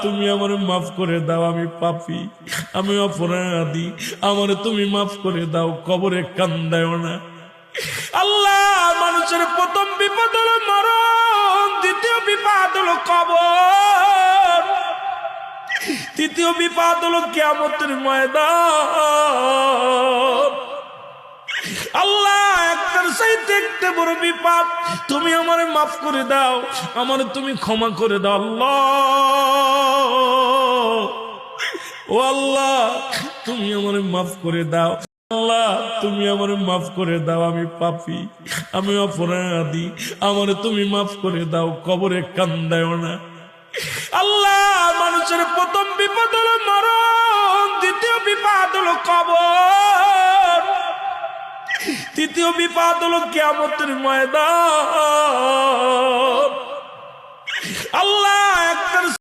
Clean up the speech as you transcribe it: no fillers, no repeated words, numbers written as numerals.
তুমি আমারে মাফ করে দাও, আমি পাপী, আমি অপরাধী, আমারে তুমি মাফ করে দাও, কবরে কান্দায়ও না। আল্লাহ, মানুষের প্রথম বিপদ হলো মরণ, দ্বিতীয় বিপদ হলো কবর, তৃতীয় বিপদ হলো কিয়ামতের ময়দান। আল্লাহ, একটার চাইতে একটা বড় বিপদ, তুমি আমারে মাফ করে দাও, আমারে তুমি ক্ষমা করে দাও। আল্লাহ, ও আল্লাহ, তুমি আমারে মাফ করে দাও। আল্লাহ, তুমি আমারে মাফ করে দাও, আমি পাপী, আমি অপরাধী, আমারে তুমি মাফ করে দাও, কবরে কান্দায়ও না। আল্লাহ, মানুষের প্রথম বিপদ হলো মরণ, দ্বিতীয় বিপদ হলো কবর, তৃতীয় বিপদ হলো কিয়ামতের ময়দান। আল্লাহ, একটার